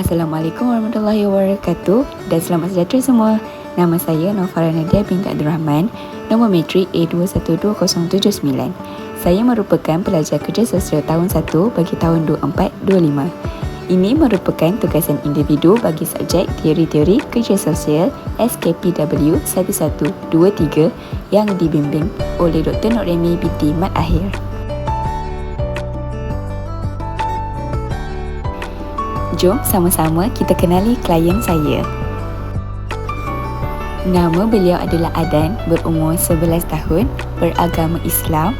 Assalamualaikum warahmatullahi wabarakatuh dan selamat sejahtera semua. Nama saya Nofara Nadia binti Abdul Rahman, nombor matrik A212079. Saya merupakan pelajar kerja sosial tahun 1 bagi tahun 24-25. Ini merupakan tugasan individu bagi subjek teori-teori kerja sosial SKPW 1123 yang dibimbing oleh Dr. Nuremi binti Mat Ahir. Jom sama-sama kita kenali klien saya. Nama beliau adalah Adan, berumur 11 tahun, beragama Islam,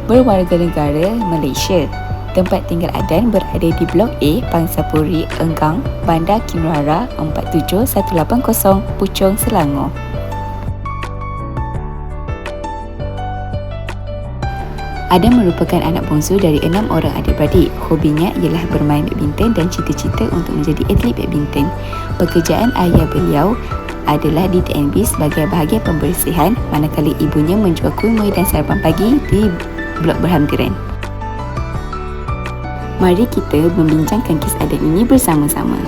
berwarganegara Malaysia. Tempat tinggal Adan berada di Blok A, Pangsapuri, Enggang, Bandar Kinuara 47180, Puchong, Selangor. Adan merupakan anak bongsu dari 6 orang adik-beradik. Hobinya ialah bermain badminton dan cita-cita untuk menjadi atlet badminton. Pekerjaan ayah beliau adalah di TNB sebagai bahagian pembersihan, manakala ibunya menjual kuih dan sarapan pagi di Blok Berhamdiran. Mari kita membincangkan kes Adan ini bersama-sama.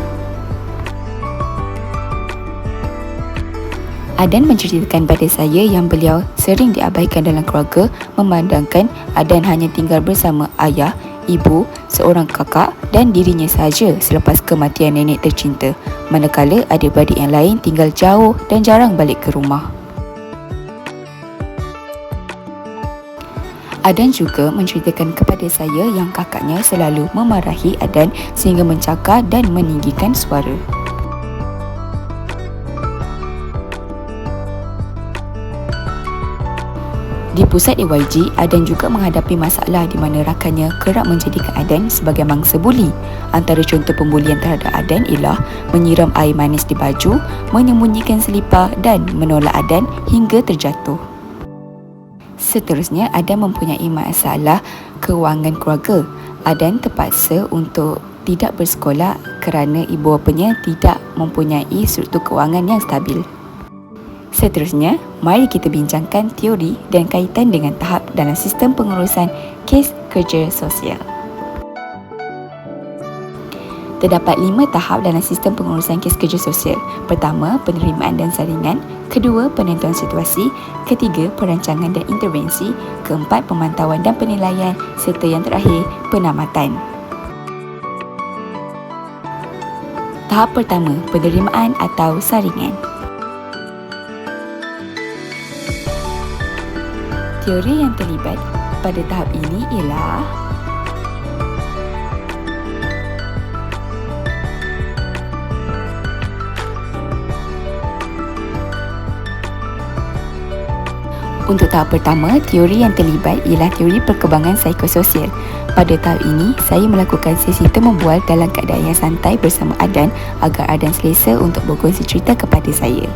Adan menceritakan pada saya yang beliau sering diabaikan dalam keluarga, memandangkan Adan hanya tinggal bersama ayah, ibu, seorang kakak dan dirinya sahaja selepas kematian nenek tercinta, manakala adik-beradik yang lain tinggal jauh dan jarang balik ke rumah. Adan juga menceritakan kepada saya yang kakaknya selalu memarahi Adan sehingga mencakar dan meninggikan suara. Di pusat AYG, Adan juga menghadapi masalah di mana rakannya kerap menjadikan Adan sebagai mangsa buli. Antara contoh pembulian terhadap Adan ialah menyiram air manis di baju, menyembunyikan selipar dan menolak Adan hingga terjatuh. Seterusnya, Adan mempunyai masalah kewangan keluarga. Adan terpaksa untuk tidak bersekolah kerana ibu bapanya tidak mempunyai struktur kewangan yang stabil. Seterusnya, mari kita bincangkan teori dan kaitan dengan tahap dalam sistem pengurusan kes kerja sosial. Terdapat 5 tahap dalam sistem pengurusan kes kerja sosial. Pertama, penerimaan dan saringan. Kedua, penentuan situasi. Ketiga, perancangan dan intervensi. Keempat, pemantauan dan penilaian. Serta yang terakhir, penamatan. Tahap pertama, penerimaan atau saringan. Teori yang terlibat pada tahap ini ialah untuk tahap pertama, teori yang terlibat ialah teori perkembangan psikososial. Pada tahap ini, saya melakukan sesi temu bual dalam keadaan yang santai bersama Adan agar Adan selesa untuk berkongsi cerita kepada saya.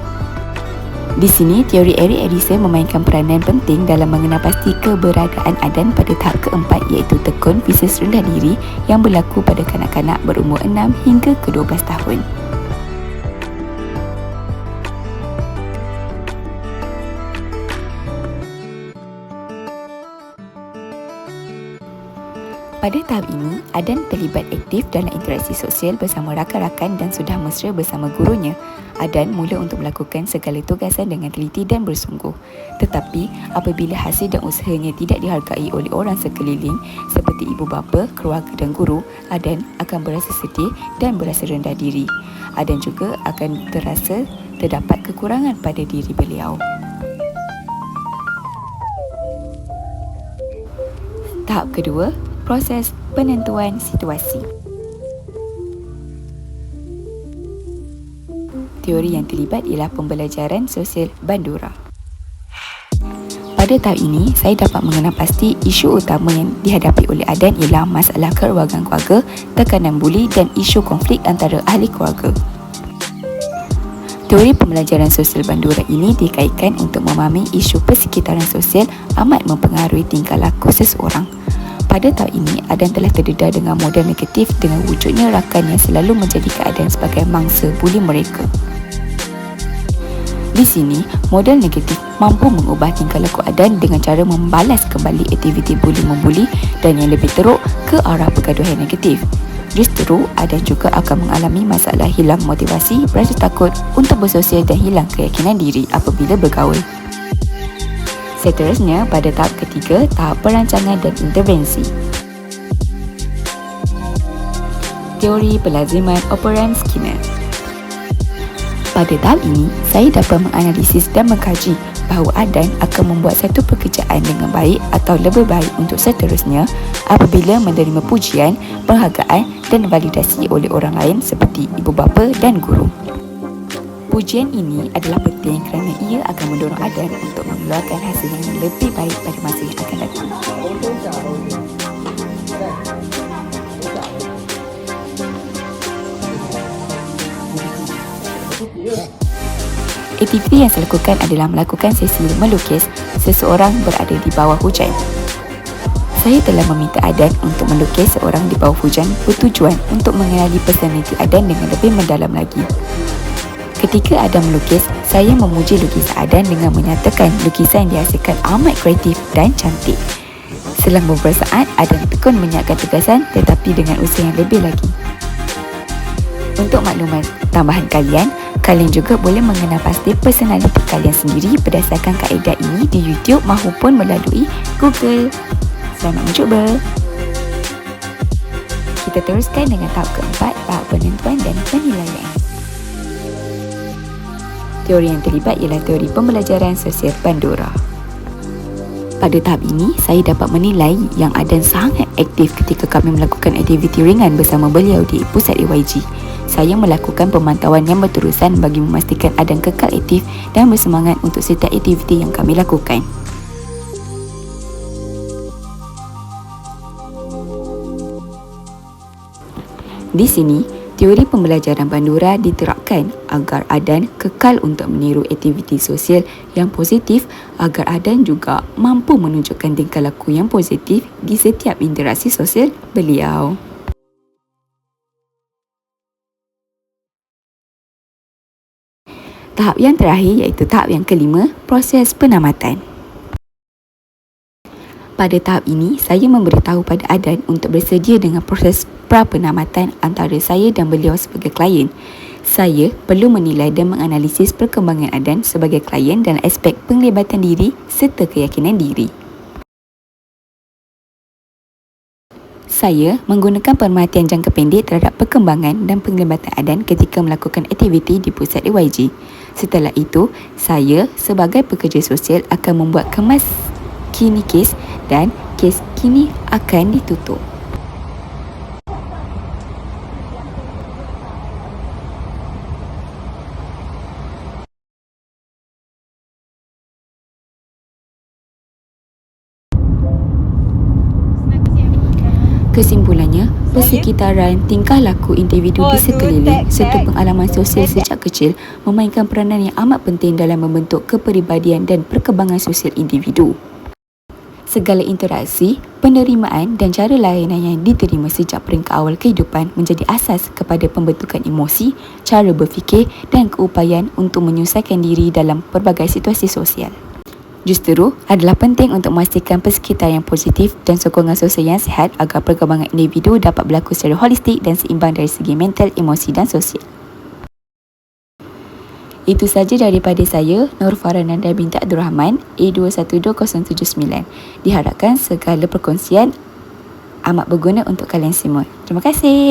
Di sini, teori Erik Erikson memainkan peranan penting dalam mengenal pasti keberadaan Adan pada tahap keempat, iaitu tekun versus rendah diri yang berlaku pada kanak-kanak berumur 6 hingga ke 12 tahun. Pada tahap ini, Adan terlibat aktif dalam interaksi sosial bersama rakan-rakan dan sudah mesra bersama gurunya. Adan mula untuk melakukan segala tugasan dengan teliti dan bersungguh. Tetapi, apabila hasil dan usahanya tidak dihargai oleh orang sekeliling seperti ibu bapa, keluarga dan guru, Adan akan berasa sedih dan berasa rendah diri. Adan juga akan terasa terdapat kekurangan pada diri beliau. Tahap kedua, proses penentuan situasi. Teori yang terlibat ialah pembelajaran sosial Bandura. Pada tahap ini, saya dapat mengenal pasti isu utama yang dihadapi oleh Adan ialah masalah kewarganegaraan keluarga, tekanan buli dan isu konflik antara ahli keluarga. Teori pembelajaran sosial Bandura ini dikaitkan untuk memahami isu persekitaran sosial amat mempengaruhi tingkah laku seseorang. Pada tahap ini, Adan telah terdedah dengan model negatif dengan wujudnya rakan yang selalu menjadikan Adan sebagai mangsa buli mereka. Di sini, model negatif mampu mengubah tingkah laku Adan dengan cara membalas kembali aktiviti buli-membuli dan yang lebih teruk ke arah pergaduhan negatif. Justru adan juga akan mengalami masalah hilang motivasi, rasa takut untuk bersosial dan hilang keyakinan diri apabila bergaul. Seterusnya, pada tahap ketiga, tahap perancangan dan intervensi. Teori pelaziman operan Skinner. Pada tahap ini, saya dapat menganalisis dan mengkaji bahawa adan akan membuat satu pekerjaan dengan baik atau lebih baik untuk seterusnya apabila menerima pujian, penghargaan dan validasi oleh orang lain seperti ibu bapa dan guru. Pujian ini adalah penting kerana ia akan mendorong adan untuk mengeluarkan hasil yang lebih baik pada masa yang akan datang. Aktiviti yang saya lakukan adalah melakukan sesi melukis seseorang berada di bawah hujan. Saya telah meminta adan untuk melukis seorang di bawah hujan bertujuan untuk mengenali personaliti adan dengan lebih mendalam lagi. Ketika adan melukis, saya memuji lukisan adan dengan menyatakan lukisan yang dihasilkan amat kreatif dan cantik. Selang beberapa saat, adan tekun menyiapkan tugasan tetapi dengan usaha yang lebih lagi. Untuk maklumat tambahan kalian juga boleh mengenal pasti personaliti kalian sendiri berdasarkan kaedah ini di YouTube maupun melalui Google. Selamat mencuba. Kita teruskan dengan tahap keempat, tahap penentuan dan penilaian. Teori yang terlibat ialah teori pembelajaran sosial Bandura. Pada tahap ini, saya dapat menilai yang adan sangat aktif ketika kami melakukan aktiviti ringan bersama beliau di pusat AYG. Saya melakukan pemantauan yang berterusan bagi memastikan adan kekal aktif dan bersemangat untuk setiap aktiviti yang kami lakukan. Di sini, teori pembelajaran Bandura diterapkan agar adan kekal untuk meniru aktiviti sosial yang positif agar adan juga mampu menunjukkan tingkah laku yang positif di setiap interaksi sosial beliau. Tahap yang terakhir iaitu tahap yang kelima, proses penamatan. Pada tahap ini, saya memberitahu pada adan untuk bersedia dengan proses pra-penamatan antara saya dan beliau sebagai klien. Saya perlu menilai dan menganalisis perkembangan adan sebagai klien dalam aspek penglibatan diri serta keyakinan diri. Saya menggunakan perhatian jangka pendek terhadap perkembangan dan penglibatan adan ketika melakukan aktiviti di pusat AYG. Setelah itu, saya sebagai pekerja sosial akan membuat kemas kini kes dan kes kini akan ditutup. Kesimpulannya, persekitaran tingkah laku individu di sekeliling serta pengalaman sosial sejak kecil memainkan peranan yang amat penting dalam membentuk kepribadian dan perkembangan sosial individu. Segala interaksi, penerimaan dan cara layanan yang diterima sejak peringkat awal kehidupan menjadi asas kepada pembentukan emosi, cara berfikir dan keupayaan untuk menyelesaikan diri dalam pelbagai situasi sosial. Justru adalah penting untuk memastikan persekitaran yang positif dan sokongan sosial yang sihat agar perkembangan individu dapat berlaku secara holistik dan seimbang dari segi mental, emosi dan sosial. Itu sahaja daripada saya, Nur Farananda binti Abdul Rahman, A212079. Diharapkan segala perkongsian amat berguna untuk kalian semua. Terima kasih.